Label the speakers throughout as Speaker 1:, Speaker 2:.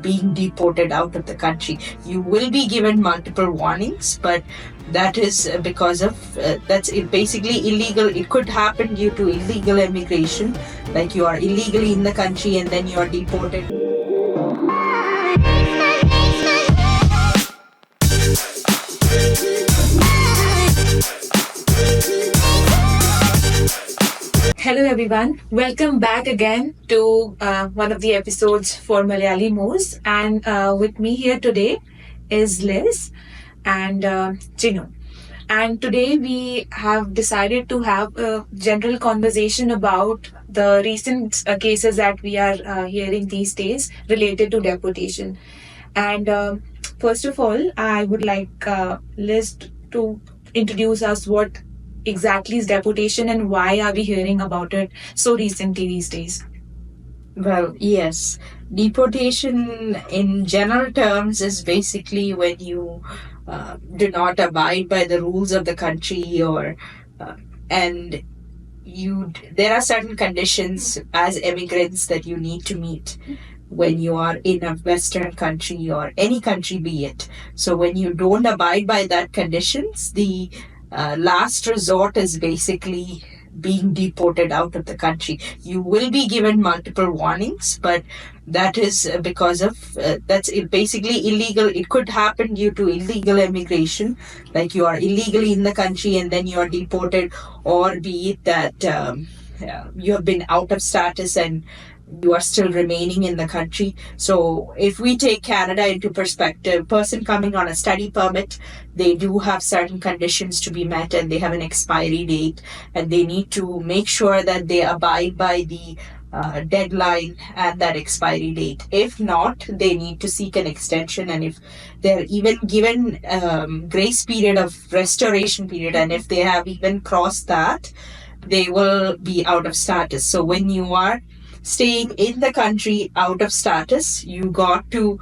Speaker 1: being deported out of the country. You will be given multiple warnings, but that is because of that's basically illegal. It could happen due to illegal immigration, like you are illegally in the country and then you are deported.
Speaker 2: Hello everyone, welcome back again to one of the episodes for Malayali Moves, and with me here today is Liz and Chinu. And today we have decided to have a general conversation about the recent cases that we are hearing these days related to deportation. And first of all, I would like Liz to introduce us what exactly is deportation and why are we hearing about it so recently these days?
Speaker 1: Well, yes. Deportation in general terms is basically when you do not abide by the rules of the country and there are certain conditions as immigrants that you need to meet when you are in a Western country or any country be it. So when you don't abide by that conditions, the last resort is basically being deported out of the country. You will be given multiple warnings, but that is because of that's basically illegal. It could happen due to illegal immigration, like you are illegally in the country and then you are deported, or be it that you have been out of status and you are still remaining in the country. So if we take Canada into perspective, person coming on a study permit, they do have certain conditions to be met and they have an expiry date, and they need to make sure that they abide by the deadline and that expiry date. If not, they need to seek an extension, and if they're even given grace period of restoration period, and if they have even crossed that, they will be out of status. So when you are staying in the country out of status, you got to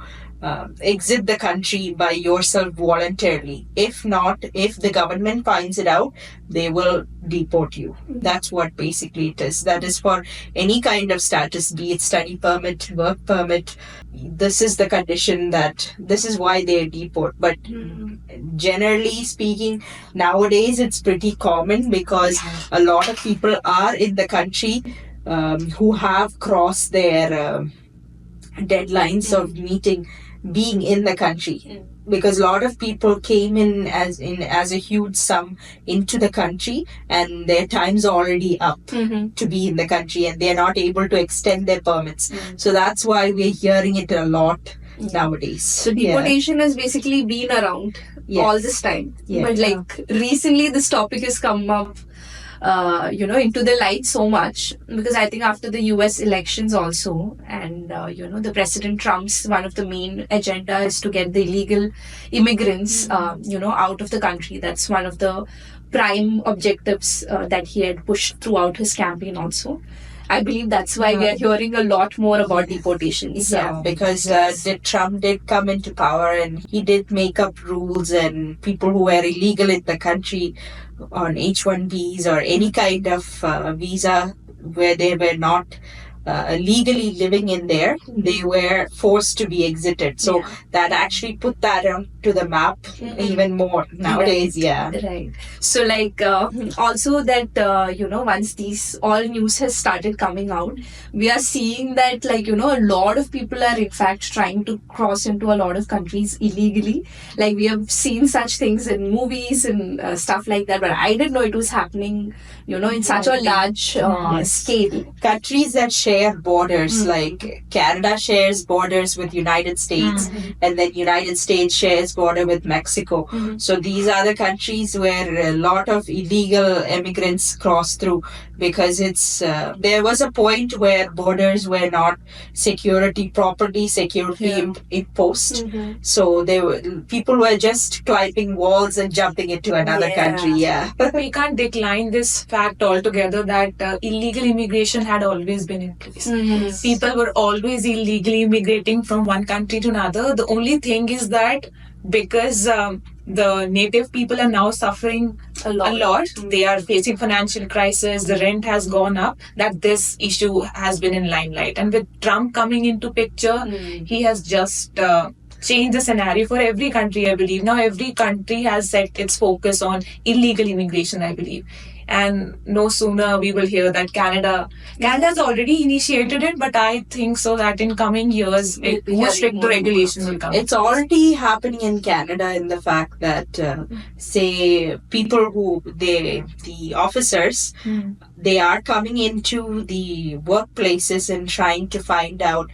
Speaker 1: exit the country by yourself voluntarily. If not, if the government finds it out, they will deport you. That's what basically it is. That is for any kind of status, be it study permit, work permit. This is the condition, that this is why they deport. But generally speaking, nowadays it's pretty common because a lot of people are in the country who have crossed their deadlines of being in the country, because a lot of people came in as a huge sum into the country and their time's already up to be in the country and they're not able to extend their permits. So that's why we're hearing it a lot nowadays.
Speaker 3: So deportation has basically been around all this time, but like recently this topic has come up into the light so much, because I think after the US elections also, and the President Trump's one of the main agenda is to get the illegal immigrants out of the country. That's one of the prime objectives that he had pushed throughout his campaign also. I believe that's why we are hearing a lot more about deportations.
Speaker 1: Yeah, because Trump did come into power and he did make up rules, and people who were illegal in the country on H-1Bs or any kind of visa where they were not legally living in there, they were forced to be exited. So that actually put that onto the map even more nowadays.
Speaker 3: Right. So like also that once these all news has started coming out, we are seeing that a lot of people are in fact trying to cross into a lot of countries illegally. Like we have seen such things in movies and stuff like that, but I didn't know it was happening in such a large scale.
Speaker 1: Countries that share borders, like Canada shares borders with United States, and then United States shares border with Mexico. So these are the countries where a lot of illegal immigrants cross through, because there was a point where borders were not properly imposed. So people were just climbing walls and jumping into another country.
Speaker 2: We can't decline this fact altogether that illegal immigration had always been in place.
Speaker 3: Mm.
Speaker 2: People were always illegally immigrating from one country to another. The only thing is that because the native people are now suffering
Speaker 3: A
Speaker 2: a
Speaker 3: lot.
Speaker 2: lot, they are facing financial crisis, the rent has gone up, that this issue has been in limelight. And with Trump coming into picture,
Speaker 3: Mm.
Speaker 2: he has just changed the scenario for every country, I believe. Now every country has set its focus on illegal immigration, I believe. And no sooner we will hear that Canada's already initiated it, but I think so that in coming years,
Speaker 3: We'll be
Speaker 2: more
Speaker 3: hearing
Speaker 2: stricter
Speaker 3: more.
Speaker 2: regulation will come.
Speaker 1: It's already happening in Canada in the fact that, say, people the officers,
Speaker 2: Hmm.
Speaker 1: they are coming into the workplaces and trying to find out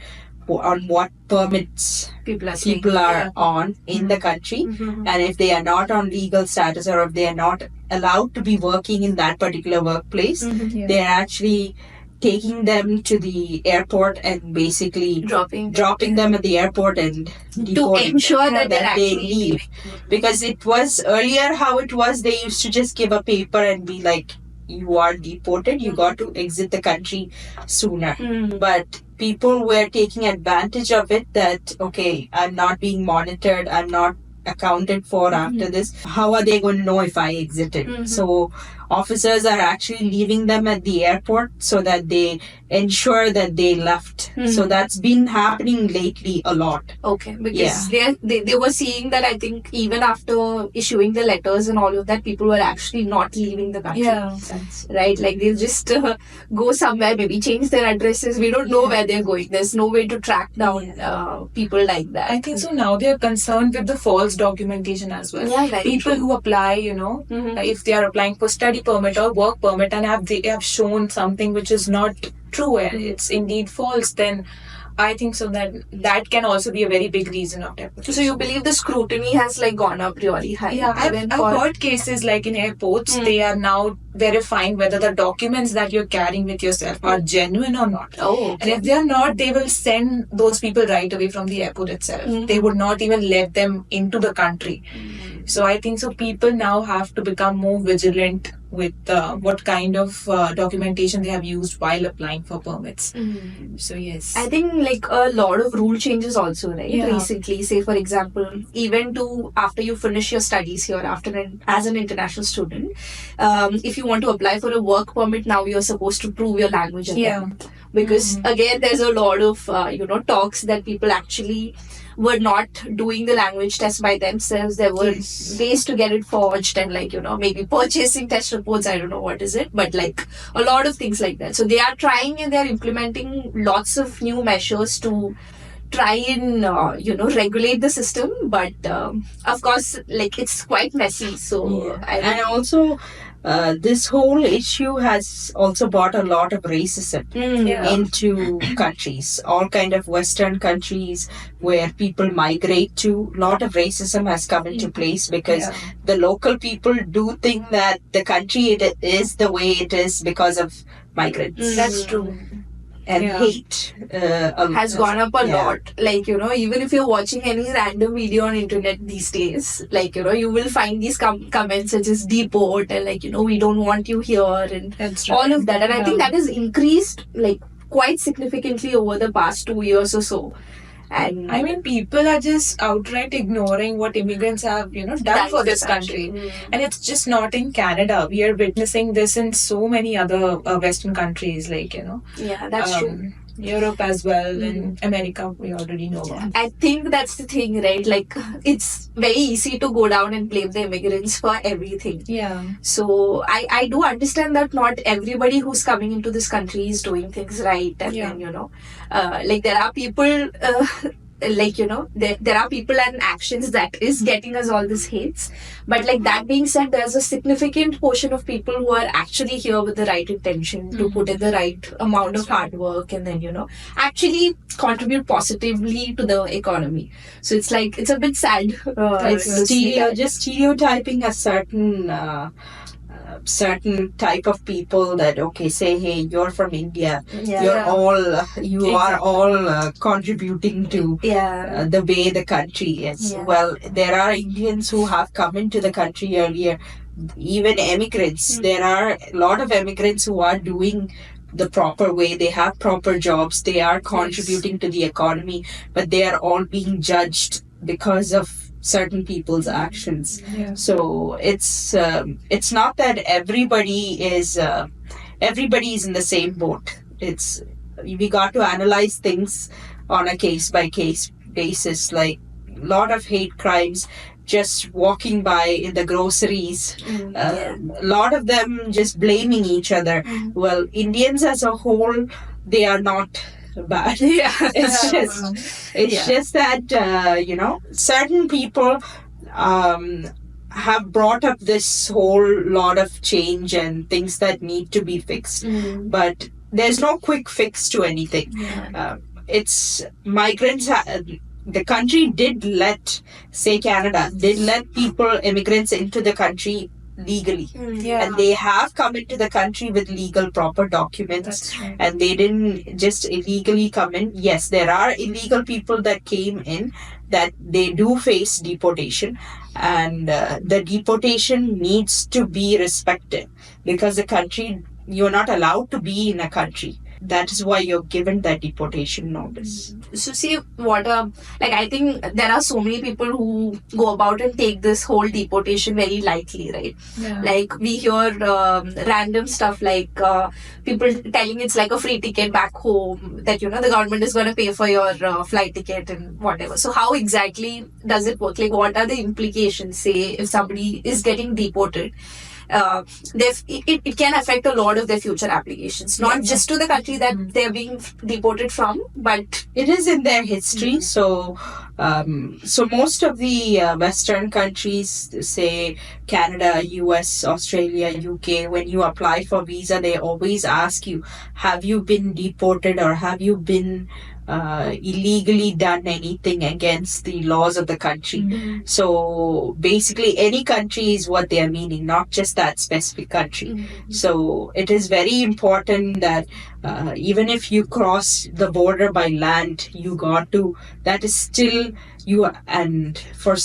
Speaker 1: on what permits
Speaker 3: People are saying.
Speaker 1: people are
Speaker 2: Yeah.
Speaker 1: on in the country.
Speaker 3: Mhm.
Speaker 1: And if they are not on legal status or if they are not allowed to be working in that particular workplace,
Speaker 3: Mhm.
Speaker 2: Yeah.
Speaker 1: they're actually taking them to the airport and basically dropping them at the airport and
Speaker 3: to
Speaker 1: deporting
Speaker 3: ensure
Speaker 1: them,
Speaker 3: that they're
Speaker 1: that they
Speaker 3: actually
Speaker 1: leave. Because it was earlier how it was, they used to just give a paper and be like, you are deported, you got to exit the country sooner.
Speaker 3: Mm.
Speaker 1: But people were taking advantage of it that, okay, I'm not being monitored, I'm not accounted for after this. How are they going to know if I exited?
Speaker 3: Mhm.
Speaker 1: So officers are actually leaving them at the airport so that they ensure that they left.
Speaker 3: Mhm.
Speaker 1: So that's been happening lately a lot.
Speaker 3: Okay, because they were seeing that I think even after issuing the letters and all of that, people were actually not leaving the country.
Speaker 2: Yeah.
Speaker 3: Right, like they'll just go somewhere, maybe change their addresses. We don't know where they're going. There's no way to track down people like that.
Speaker 2: I think so now they are concerned with the false documentation as well.
Speaker 3: Yeah, very
Speaker 2: People
Speaker 3: true.
Speaker 2: who apply,
Speaker 3: Mhm.
Speaker 2: if they are applying for study permit or work permit and they have shown something which is not true and it's indeed false, then I think so that can also be a very big reason of deportation.
Speaker 3: So you believe the scrutiny has like gone up really high?
Speaker 2: Yeah,
Speaker 3: even
Speaker 2: I've
Speaker 3: for-
Speaker 2: heard cases like in airports,
Speaker 3: Mm.
Speaker 2: they are now verifying whether the documents that you're carrying with yourself are genuine or not.
Speaker 3: Oh,
Speaker 2: And if they are not, they will send those people right away from the airport itself.
Speaker 3: Mhm.
Speaker 2: They would not even let them into the country. So I think so people now have to become more vigilant with what kind of documentation they have used while applying for permits.
Speaker 3: Mhm.
Speaker 2: So yes.
Speaker 3: I think like a lot of rule changes also, right?
Speaker 2: Yeah.
Speaker 3: Recently, say for example, even to after you finish your studies here, as an international student, if you want to apply for a work permit, now you're supposed to prove your language again. Because again, there's a lot of talks that people actually were not doing the language test by themselves. There were ways to get it forged and maybe purchasing test reports. I don't know what is it, but like a lot of things like that. So they are trying and they are implementing lots of new measures to try and regulate the system. But of course, like it's quite messy. So
Speaker 1: And also, this whole issue has also brought a lot of racism
Speaker 2: Yeah.
Speaker 1: into countries, all kind of Western countries where people migrate to. A lot of racism has come into place because
Speaker 2: Yeah.
Speaker 1: the local people do think that the country it is the way it is because of migrants.
Speaker 2: That's true.
Speaker 1: And
Speaker 2: Yeah.
Speaker 1: hate
Speaker 3: has gone up a
Speaker 1: Yeah.
Speaker 3: lot. Like, even if you're watching any random video on internet these days, like, you will find these comments such as deport and like, we don't want you here and
Speaker 2: That's
Speaker 3: all of that. And I think
Speaker 2: Yeah.
Speaker 3: that has increased like quite significantly over the past 2 years or so. And
Speaker 2: I mean, people are just outright ignoring what immigrants have, done for this country. And it's just not in Canada. We are witnessing this in so many other Western countries, like,
Speaker 3: Yeah, that's true.
Speaker 2: Europe as well, and America, we already know about.
Speaker 3: I think that's the thing, right? Like, it's very easy to go down and blame the immigrants for everything.
Speaker 2: Yeah.
Speaker 3: So I do understand that not everybody who's coming into this country is doing things right, and
Speaker 2: Yeah.
Speaker 3: then like there are people there are people and actions that is getting us all these hates. But like that being said, there's a significant portion of people who are actually here with the right intention to put in the right amount of hard work and then actually contribute positively to the economy. So it's like it's a bit sad.
Speaker 1: It's just stereotyping a certain type of people that say, hey, you're from India, you are all contributing to the way the country is.
Speaker 3: Yeah.
Speaker 1: Well, there are Indians who have come into the country earlier, even immigrants. There are a lot of immigrants who are doing the proper way. They have proper jobs. They are contributing to the economy, but they are all being judged because of certain people's actions.
Speaker 2: Yeah.
Speaker 1: So it's not that everybody is in the same boat. We got to analyze things on a case by case basis. Like a lot of hate crimes, just walking by in the groceries, a lot of them just blaming each other. Well, Indians as a whole, they are not bad.
Speaker 3: Yeah.
Speaker 1: It's just that certain people have brought up this whole lot of change and things that need to be fixed, but there's no quick fix to anything. It's migrants. The country did let, say Canada, did let immigrants into the country legally. And they have come into the country with legal proper documents.
Speaker 2: That's right.
Speaker 1: And they didn't just illegally come in. Yes, there are illegal people that came in that they do face deportation, and the deportation needs to be respected, because the country, you're not allowed to be in a country. That is why you're given that deportation notice.
Speaker 3: So see what I think there are so many people who go about and take this whole deportation very lightly, right?
Speaker 2: Yeah.
Speaker 3: Like we hear random stuff like people telling it's like a free ticket back home, that the government is going to pay for your flight ticket and whatever. So how exactly does it work? Like what are the implications, say if somebody is getting deported? It can affect a lot of their future applications, not just to the country that they're being deported from, but
Speaker 1: it is in their history. So most of the Western countries, say Canada, US, Australia, UK, when you apply for visa, they always ask you, have you been deported or have you been illegally done anything against the laws of the country? So basically any country is what they are meaning, not just that specific country. So it is very important that even if you cross the border by land, that is still you. And for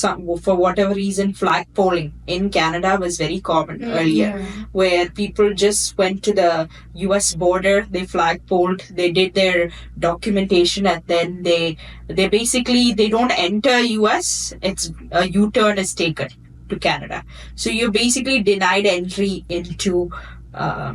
Speaker 1: whatever reason, flag polling in Canada was very common earlier, where people just went to the US border, they flag polled, they did their documentation, and then they don't enter US. It's a U-turn is taken to Canada. So you're basically denied entry into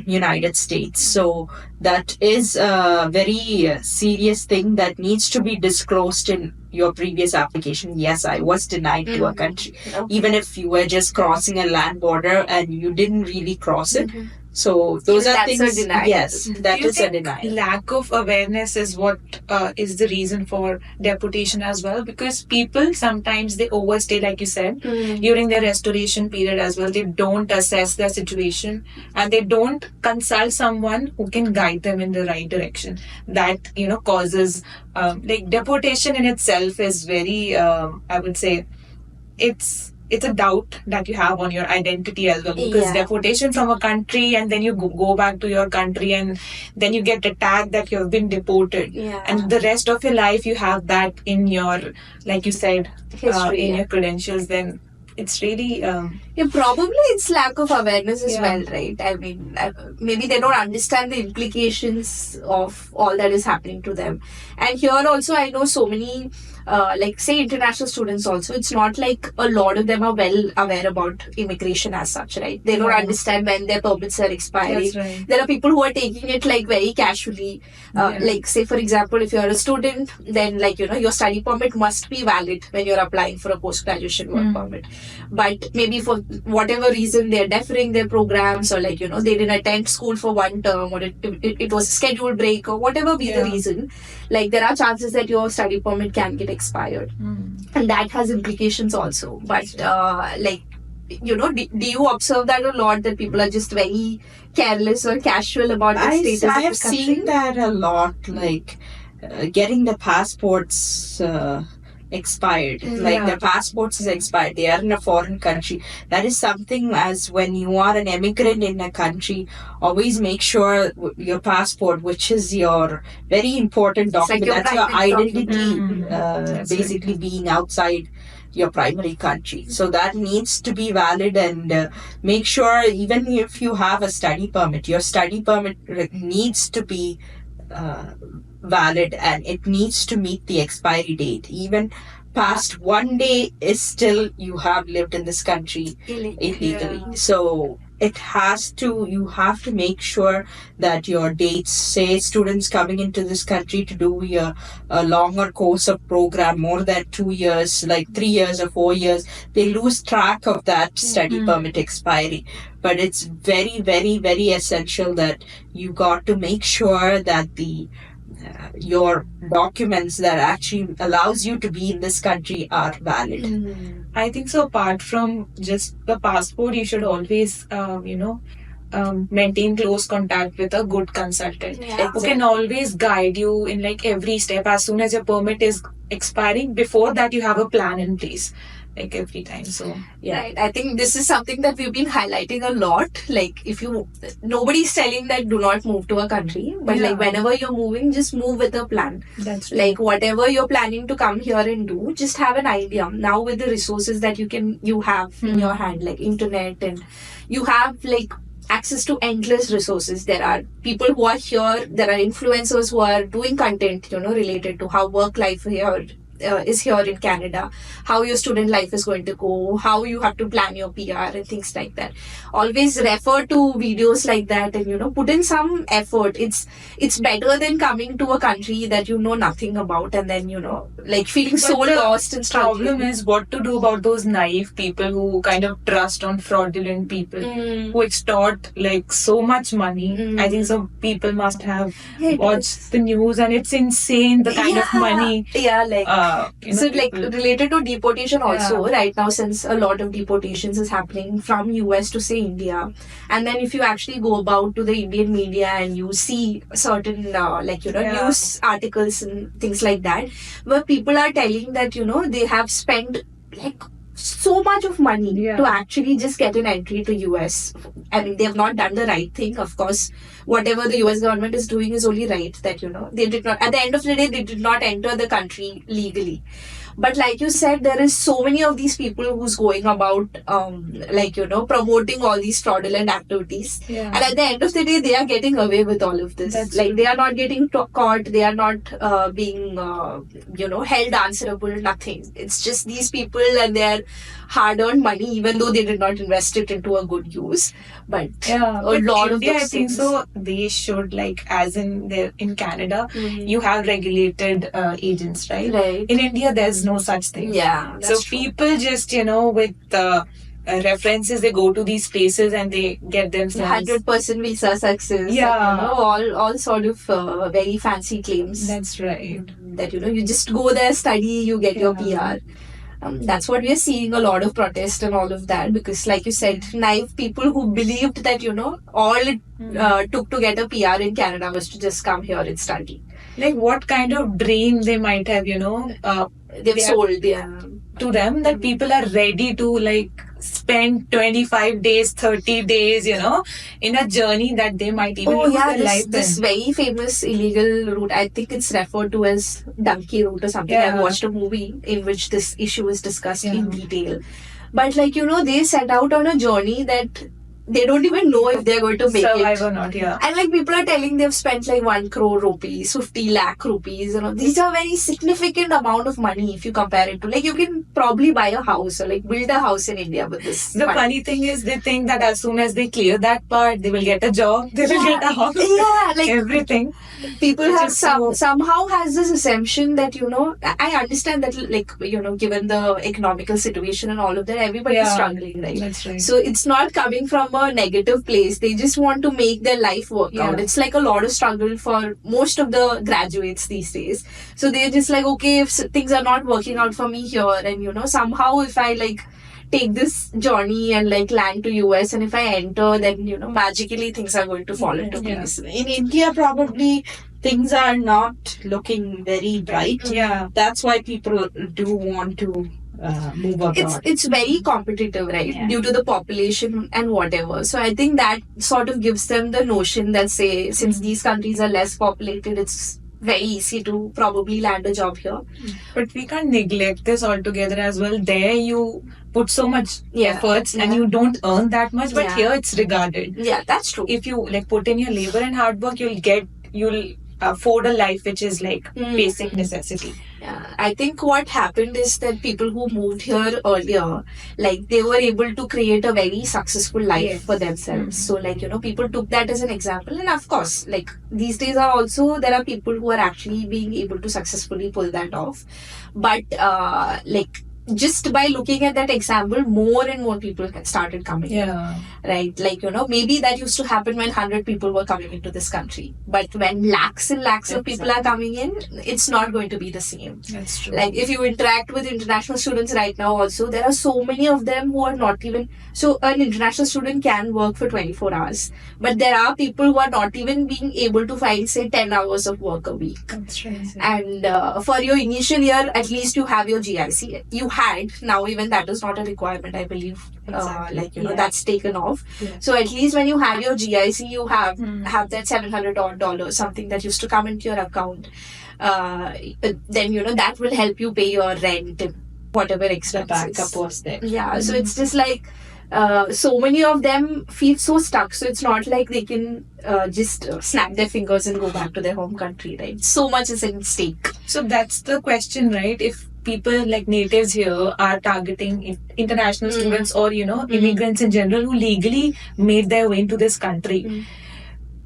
Speaker 1: United States. So that is a very serious thing that needs to be disclosed in your previous application. Yes, I was denied to a country, even if you were just crossing a land border and you didn't really cross it. So those are
Speaker 3: that's
Speaker 1: things.
Speaker 3: a denial.
Speaker 1: Yes, that
Speaker 2: Do you
Speaker 1: is a
Speaker 2: think
Speaker 1: denial.
Speaker 2: lack of awareness is what is the reason for deportation as well? Because people sometimes they overstay, like you said, during their restoration period as well. They don't assess their situation and they don't consult someone who can guide them in the right direction. That causes like deportation in itself is very I would say it's a doubt that you have on your identity as well, because deportation from a country and then you go back to your country and then you get attacked that you have been deported, and the rest of your life you have that in your, like you said,
Speaker 3: history,
Speaker 2: in your credentials. Then it's really
Speaker 3: probably it's lack of awareness as well, right? I mean, maybe they don't understand the implications of all that is happening to them. And here also I know so many like say international students also, it's not like a lot of them are well aware about immigration as such, right? They don't understand when their permits are expiring.
Speaker 2: That's right.
Speaker 3: There are people who are taking it like very casually. Like say for example, if you're a student, then like your study permit must be valid when you're applying for a post-graduation work permit. But maybe for whatever reason they're deferring their programs, or like they didn't attend school for one term, or it was a scheduled break, or whatever be the reason, like there are chances that your study permit can get expired, and that has implications also. But like do you observe that a lot, that people are just very careless or casual about the status of the
Speaker 1: I have
Speaker 3: country?
Speaker 1: seen that a lot, like getting the passports expired. Like their passports is expired, they are in a foreign country. That is something, as when you are an immigrant in a country, always make sure your passport, which is your very important document,
Speaker 3: like your
Speaker 1: that's your
Speaker 3: private
Speaker 1: identity, basically being outside your primary country. So that needs to be valid, and make sure even if you have a study permit, your study permit needs to be valid, and it needs to meet the expiry date. Even past 1 day is still you have lived in this country illegally. So you have to make sure that your dates, say students coming into this country to do a longer course of program, more than 2 years, like 3 years or 4 years, they lose track of that study permit expiry. But it's very, very, very essential that you got to make sure that your documents that actually allows you to be in this country are valid.
Speaker 2: I think so. Apart from just the passport, you should always, maintain close contact with a good consultant who can always guide you in like every step. As soon as your permit is expiring, before that you have a plan in place, like every time. So
Speaker 3: Right. I think this is something that we've been highlighting a lot. Like, nobody's telling that do not move to a country, but like whenever you're moving, just move with a plan.
Speaker 2: that's
Speaker 3: Like whatever you're planning to come here and do, just have an idea. Now with the resources that you have in your hand, like internet, and you have like access to endless resources. There are people who are here, there are influencers who are doing content, related to how work life here is here in Canada, how your student life is going to go, how you have to plan your PR and things like that. Always refer to videos like that and put in some effort. It's better than coming to a country that you know nothing about and then like feeling so lost and struggling.
Speaker 2: Problem is what to do about those naive people who kind of trust on fraudulent people who extort like so much money. I think some people must have watched the news and it's insane the kind of money.
Speaker 3: So like related to deportation also, right now, since a lot of deportations is happening from US to say India, and then if you actually go about to the Indian media and you see certain news articles and things like that, where people are telling that they have spent like so much of money to actually just get an entry to US. I mean, they have not done the right thing. Of course, whatever the US government is doing is only right, that they did not, at the end of the day, they did not enter the country legally. But like you said, there is so many of these people who's going about promoting all these fraudulent activities, and at the end of the day they are getting away with all of this. They are not getting caught, they are not being held answerable, nothing. It's just these people and their hard-earned money, even though they did not invest it into a good use. But a lot of
Speaker 2: India,
Speaker 3: those
Speaker 2: I think
Speaker 3: things,
Speaker 2: so they should, like, as in Canada you have regulated agents, right? In India there's no such thing. So people just with references, they go to these places and they get themselves
Speaker 3: 100% visa success. All sort of very fancy claims.
Speaker 2: That's right.
Speaker 3: That you just go there, study, you get your PR. That's what we are seeing, a lot of protest and all of that, because like you said, naive people who believed that all it took to get a PR in Canada was to just come here and study.
Speaker 2: Like what kind of dream they might have
Speaker 3: they've sold
Speaker 2: to them, that people are ready to like spend 25 days, 30 days, in a journey that they might even lose their life
Speaker 3: this very famous illegal route, I think it's referred to as donkey route or something. I watched a movie in which this issue is discussed in detail. But they set out on a journey that they don't even know if they're going to make
Speaker 2: survive
Speaker 3: it
Speaker 2: or not.
Speaker 3: And like people are telling they've spent like 1 crore rupees, 50 lakh rupees, these are very significant amount of money if you compare it to, like, you can probably buy a house or like build a house in India with this.
Speaker 2: The funny thing is, they think that as soon as they clear that part, they will get a job, they will get a house,
Speaker 3: like
Speaker 2: everything.
Speaker 3: People have somehow has this assumption that I understand that, like, given the economical situation and all of that, everybody is struggling, right?
Speaker 2: That's right.
Speaker 3: So it's not coming from a negative place. They just want to make their life work out. It's like a lot of struggle for most of the graduates these days. So they're just like, okay, if things are not working out for me here, and somehow if I like take this journey and like land to US, and if I enter, then magically things are going to fall into place.
Speaker 1: In India, probably things are not looking very bright. That's why people do want to move abroad.
Speaker 3: It's very competitive, right? Due to the population and whatever. So I think that sort of gives them the notion that, say, since these countries are less populated, it's very easy to probably land a job here.
Speaker 2: But we can't neglect this altogether as well. There you put so much efforts and you don't earn that much, but here it's regarded.
Speaker 3: Yeah, that's true.
Speaker 2: If you like put in your labor and hard work, you'll afford a life which is like basic necessity.
Speaker 3: Yeah, I think what happened is that people who moved here earlier, like they were able to create a very successful life for themselves. So like, people took that as an example. And of course, like these days there are people who are actually being able to successfully pull that off. But like just by looking at that example, more and more people started coming in, right? Like, maybe that used to happen when 100 people were coming into this country. But when lakhs and lakhs of people are coming in, it's not going to be the same.
Speaker 2: That's true.
Speaker 3: Like, if you interact with international students right now also, there are so many of them who are not even... So, an international student can work for 24 hours. But there are people who are not even being able to find, say, 10 hours of work a week.
Speaker 2: That's right.
Speaker 3: And for your initial year, at least you have your GIC. You had, now even that is not a requirement, I believe.
Speaker 2: Exactly.
Speaker 3: That's taken off. So at least when you have your GIC, you have that $700 odd, something that used to come into your account. Then, that will help you pay your rent and whatever expenses.
Speaker 2: The backup was there.
Speaker 3: Yeah, so it's just like, so many of them feel so stuck. So it's not like they can just snap their fingers and go back to their home country, right? So much is at stake.
Speaker 2: So that's the question, right? If people like natives here are targeting international students or, immigrants in general who legally made their way into this country.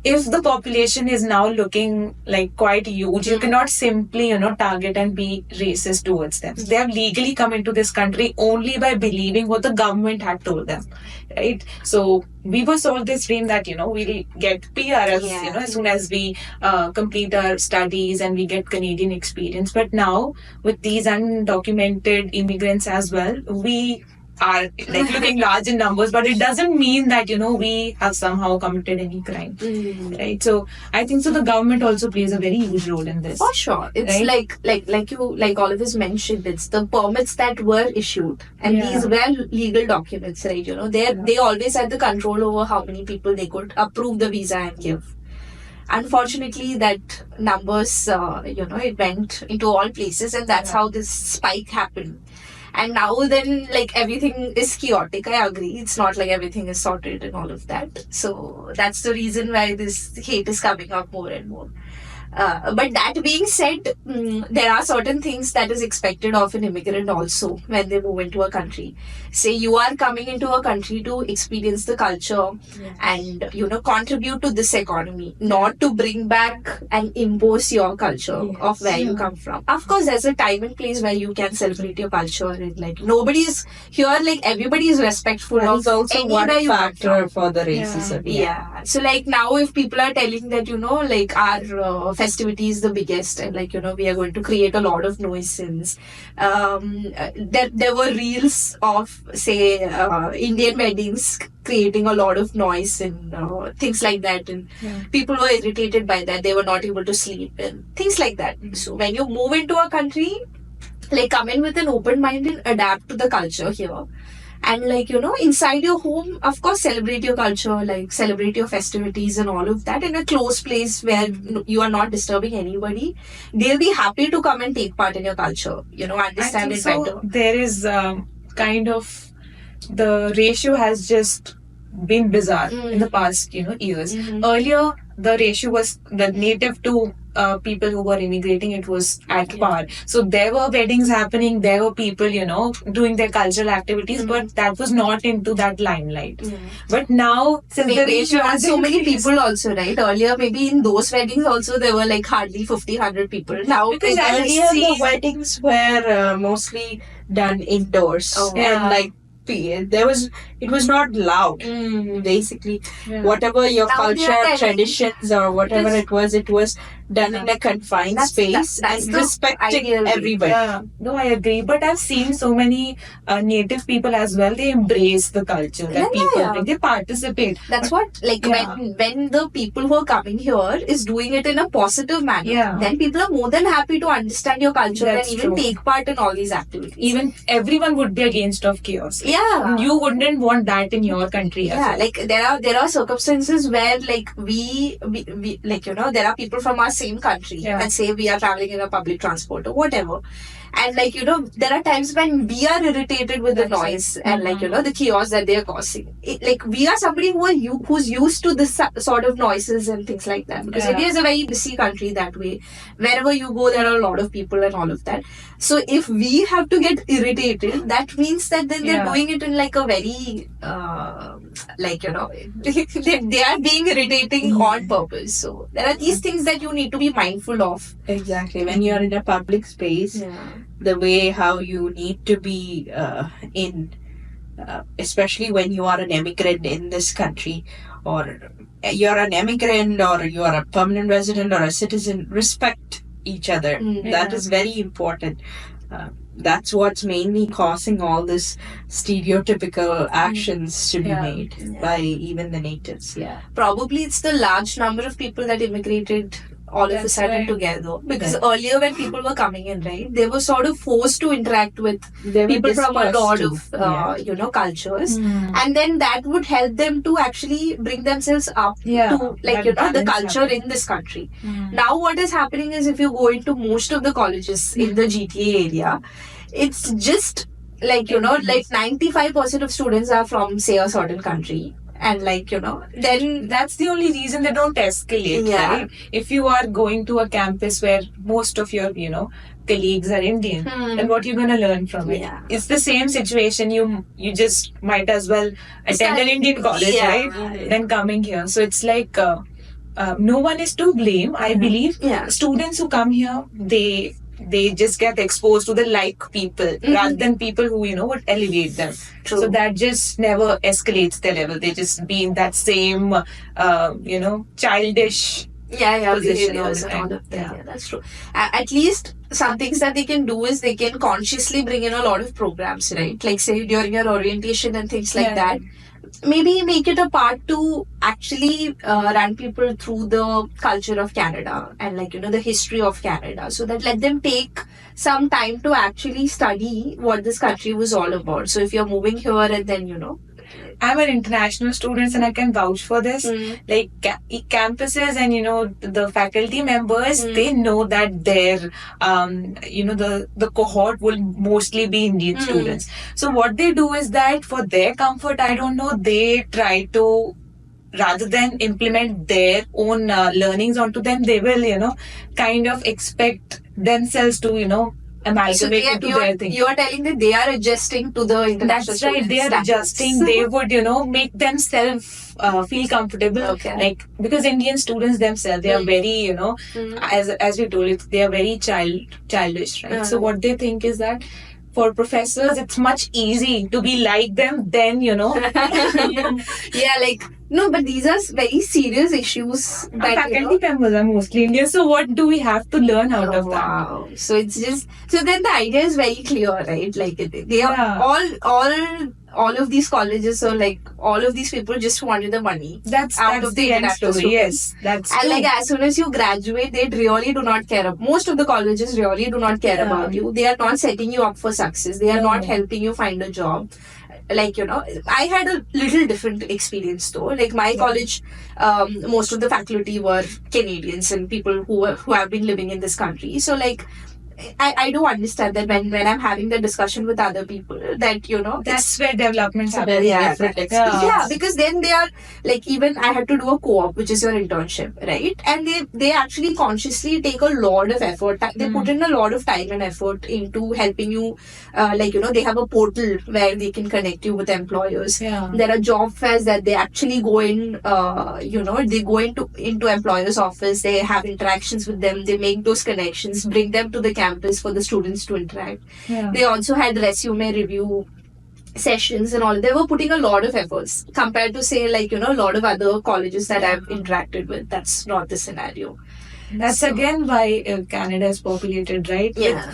Speaker 2: If the population is now looking like quite huge, you cannot simply, target and be racist towards them. They have legally come into this country only by believing what the government had told them, right? So we were sold this dream that, we'll get PR as soon as we complete our studies and we get Canadian experience. But now with these undocumented immigrants as well, we are like looking large in numbers, but it doesn't mean that we have somehow committed any crime, right? So I think so the government also plays a very huge role in this.
Speaker 3: For sure, it's right? like all of us mentioned, it's the permits that were issued, and these were legal documents, right? They always had the control over how many people they could approve the visa and give. Unfortunately, that numbers, it went into all places, and that's how this spike happened. And now then, like, everything is chaotic. I agree. It's not like everything is sorted and all of that. So that's the reason why this hate is coming up more and more. But that being said, there are certain things that is expected of an immigrant also when they move into a country. Say you are coming into a country to experience the culture and, contribute to this economy, not to bring back and impose your culture of where you come from. Of course, there's a time and place where you can celebrate your culture and like nobody's here, like everybody is respectful of
Speaker 1: also one factor for the racism.
Speaker 3: Yeah. So like now if people are telling that, like our festivity is the biggest and like, we are going to create a lot of nuisance. There were reels of, say, Indian weddings creating a lot of noise and things like that, and people were irritated by that. They were not able to sleep and things like that. So when you move into a country, like come in with an open mind and adapt to the culture here. And like, inside your home, of course, celebrate your culture, like celebrate your festivities and all of that in a closed place where you are not disturbing anybody. They'll be happy to come and take part in your culture, understand it better.
Speaker 2: There is kind of, the ratio has just been bizarre in the past, years. Earlier, the ratio was the native to people who were immigrating, it was at par. So there were weddings happening, there were people, doing their cultural activities, but that was not into that limelight. But now, since the ratio has
Speaker 3: so many people also, right? Earlier, maybe in those weddings also, there were like hardly 50-100 people. Now,
Speaker 1: because earlier the weddings were mostly done indoors and like it was not loud. Basically, whatever your culture, traditions, or whatever it was done in a confined space and respecting everybody.
Speaker 2: No, I agree. But I've seen so many native people as well. They embrace the culture that people bring. They participate.
Speaker 3: That's when the people who are coming here is doing it in a positive manner, then people are more than happy to understand your culture and even take part in all these activities.
Speaker 2: Even everyone would be against of chaos.
Speaker 3: Yeah,
Speaker 2: you wouldn't want that in your country.
Speaker 3: Like there are circumstances where like we like there are people from our same country
Speaker 2: Yeah.
Speaker 3: and say we are traveling in a public transport or whatever. And like, there are times when we are irritated with the
Speaker 2: That's
Speaker 3: noise
Speaker 2: it.
Speaker 3: and like, the chaos that they are causing. Like we are somebody who's used to this sort of noises and things like that. Because
Speaker 2: Yeah.
Speaker 3: India is a very busy country that way. Wherever you go, there are a lot of people and all of that. So if we have to get irritated, that means that then they're
Speaker 2: Yeah.
Speaker 3: doing it in like a very, they are being irritating on purpose. So there are these things that you need to be mindful of.
Speaker 1: Exactly. When you're in a public space, the way how you need to be especially when you are an immigrant in this country, or you're an immigrant or you are a permanent resident or a citizen, respect each other. That
Speaker 2: Yeah.
Speaker 1: is very important. That's what's mainly causing all this stereotypical actions to be
Speaker 2: Yeah.
Speaker 1: made by even the natives. Yeah.
Speaker 3: Probably it's the large number of people that immigrated all of a
Speaker 2: That's
Speaker 3: sudden
Speaker 2: right.
Speaker 3: together. Because earlier when people were coming in, right, they were sort of forced to interact with
Speaker 1: They were
Speaker 3: people from a lot
Speaker 1: dispersed
Speaker 3: of,
Speaker 1: too.
Speaker 3: cultures.
Speaker 2: Mm.
Speaker 3: And then that would help them to actually bring themselves up
Speaker 2: Yeah.
Speaker 3: to, like,
Speaker 2: That
Speaker 3: the
Speaker 2: balance
Speaker 3: culture
Speaker 2: happens.
Speaker 3: in this country.
Speaker 2: Mm.
Speaker 3: Now what is happening is if you go into most of the colleges in the GTA area, it's just like, like 95% of students are from, say, a certain country. And like, then
Speaker 2: That's the only reason they don't escalate,
Speaker 3: Yeah.
Speaker 2: right? If you are going to a campus where most of your, colleagues are Indian, then what you're gonna learn from it?
Speaker 3: Yeah.
Speaker 2: It's the same situation. You just might as well attend an Indian college,
Speaker 3: Yeah.
Speaker 2: right? Than coming here. So it's like no one is to blame. I believe
Speaker 3: Yeah.
Speaker 2: students who come here, they just get exposed to the like people rather than people who would elevate them.
Speaker 3: True.
Speaker 2: So that just never escalates their level. They just be in that same childish position all
Speaker 3: behaviors
Speaker 2: the
Speaker 3: and all
Speaker 2: time.
Speaker 3: of that.
Speaker 2: Yeah.
Speaker 3: Yeah, that's true. At least some things that they can do is they can consciously bring in a lot of programs, right? Like say during your orientation and things like
Speaker 2: Yeah.
Speaker 3: that. Maybe make it a part to actually run people through the culture of Canada and like the history of Canada, so that let them take some time to actually study what this country was all about. So if you're moving here and then
Speaker 2: I'm an international student and I can vouch for this. Like campuses and the faculty members, they know that their the cohort will mostly be Indian students. So what they do is that for their comfort, I don't know, they try to, rather than implement their own learnings onto them, they will kind of expect themselves to
Speaker 3: so
Speaker 2: amalgamate into their thing.
Speaker 3: you are telling that they are adjusting to the international
Speaker 2: That's right. They are
Speaker 3: standards.
Speaker 2: adjusting. They would, make themselves feel comfortable.
Speaker 3: Okay.
Speaker 2: Like because Indian students themselves, they are very, as we told it, they are very childish, right? So what they think is that for professors, it's much easy to be like them than
Speaker 3: Yeah, like no, but these are very serious issues that
Speaker 2: faculty members are mostly Indian. So what do we have to learn out of that?
Speaker 3: Wow. So it's just so then the idea is very clear, right? Like they are
Speaker 2: Yeah.
Speaker 3: all of these colleges, or like all of these people just wanted the money.
Speaker 2: That's
Speaker 3: Out of the
Speaker 2: the end
Speaker 3: international
Speaker 2: story.
Speaker 3: students.
Speaker 2: Yes, that's
Speaker 3: And
Speaker 2: true.
Speaker 3: like as soon as you graduate, they really do not care. Most of the colleges really do not care
Speaker 2: Yeah.
Speaker 3: about you. They are not setting you up for success. They are
Speaker 2: No.
Speaker 3: not helping you find a job. Like I had a little different experience though. Like my college, most of the faculty were Canadians and people who have been living in this country. So like I do understand that when I'm having the discussion with other people that
Speaker 2: That's where developments happen.
Speaker 1: very
Speaker 3: Yeah,
Speaker 1: different
Speaker 2: yeah.
Speaker 1: experience.
Speaker 3: yeah, because then they are like, even I had to do a co-op, which is your internship, right? And they actually consciously take a lot of effort. They put in a lot of time and effort into helping you. They have a portal where they can connect you with employers.
Speaker 2: Yeah.
Speaker 3: There are job fairs that they actually go in. They go into employers' office. They have interactions with them. They make those connections, bring them to the campus for the students to interact.
Speaker 2: Yeah.
Speaker 3: They also had resume review sessions and all. They were putting a lot of efforts compared to say a lot of other colleges that I've interacted with. That's not the scenario.
Speaker 2: That's
Speaker 3: So-
Speaker 2: again why Canada is populated, right?
Speaker 3: Yeah.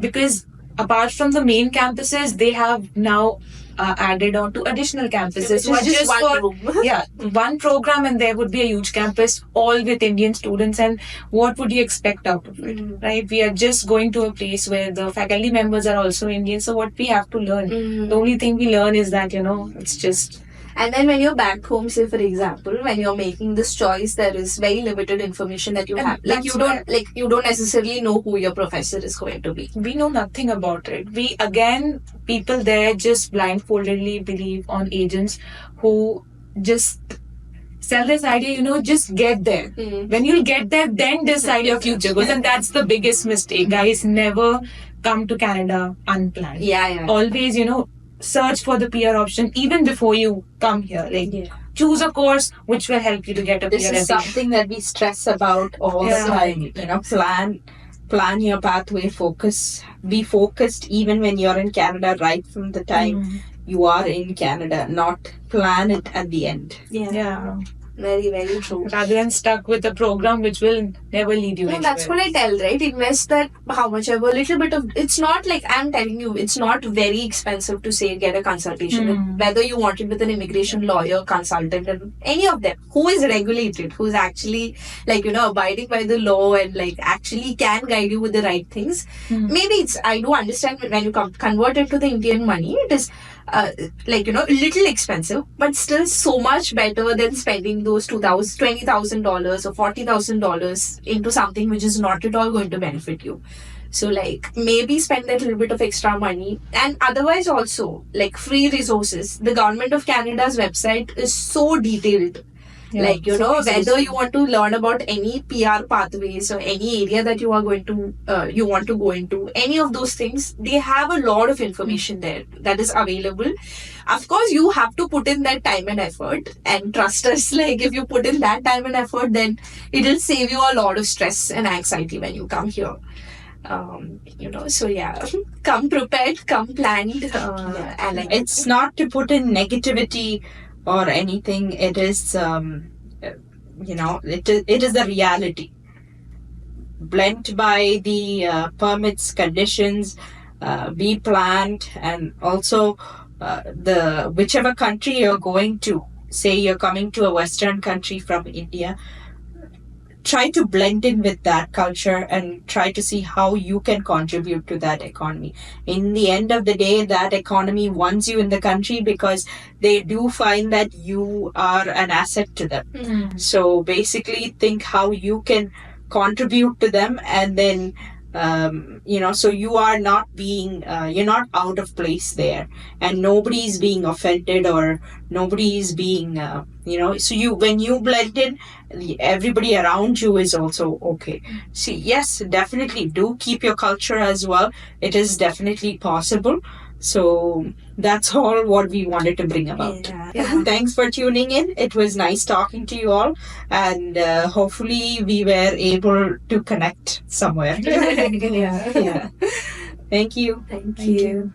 Speaker 2: Because apart from the main campuses, they have now added on to additional campuses.
Speaker 3: Which is
Speaker 2: just
Speaker 3: one
Speaker 2: for
Speaker 3: room.
Speaker 2: yeah, one program, and there would be a huge campus all with Indian students. And what would you expect out of it, right? We are just going to a place where the faculty members are also Indian. So what we have to learn, the only thing we learn is that it's just
Speaker 3: And then when you're back home, say for example, when you're making this choice, there is very limited information that you
Speaker 2: And
Speaker 3: have. Like
Speaker 2: that's
Speaker 3: you don't necessarily know who your professor is going to be.
Speaker 2: We know nothing about it. People there just blindfoldedly believe on agents who just sell this idea, just get there. When you'll get there, then decide your future goals. And that's the biggest mistake. Guys, never come to Canada unplanned.
Speaker 3: Yeah.
Speaker 2: Always, search for the PR option even before you come here. Choose a course which will help you to get a
Speaker 1: This
Speaker 2: PR
Speaker 1: is something that we stress about all the time. Plan your pathway, be focused even when you're in Canada, right from the time you are in Canada, not plan it at the end.
Speaker 2: Yeah.
Speaker 3: Very, very true.
Speaker 2: Rather than stuck with a program which will never lead you
Speaker 3: No,
Speaker 2: anywhere.
Speaker 3: that's what I tell, right? Invest that how much ever, little bit of. It's not like I'm telling you, it's not very expensive to say get a consultation. Whether you want it with an immigration lawyer, consultant, and any of them who is regulated, who's actually abiding by the law and actually can guide you with the right things. Maybe I do understand when you convert it to the Indian money, it is. Little expensive, but still so much better than spending those $20,000 or $40,000 into something which is not at all going to benefit you. So maybe spend that little bit of extra money, and otherwise also free resources. The Government of Canada's website is so detailed. Whether you want to learn about any PR pathways or any area that you want to go into, any of those things, they have a lot of information there that is available. Of course, you have to put in that time and effort, and trust us, if you put in that time and effort, then it will save you a lot of stress and anxiety when you come here. So yeah, come prepared, come planned, and
Speaker 1: it's not to put in negativity or anything. It is it is the reality blent by the permits, conditions, be planned, and also the whichever country you're going to. Say you're coming to a Western country from India, try to blend in with that culture and try to see how you can contribute to that economy. In the end of the day, that economy wants you in the country because they do find that you are an asset to them. So basically think how you can contribute to them, and then so you are not being you're not out of place there, and nobody's being offended or nobody's being so when you blend in, everybody around you is also okay. See, yes, definitely do keep your culture as well. It is definitely possible. So that's all what we wanted to bring about.
Speaker 3: Yeah.
Speaker 1: Thanks for tuning in. It was nice talking to you all, and hopefully we were able to connect somewhere.
Speaker 3: Yeah.
Speaker 1: Thank you.
Speaker 3: Thank you.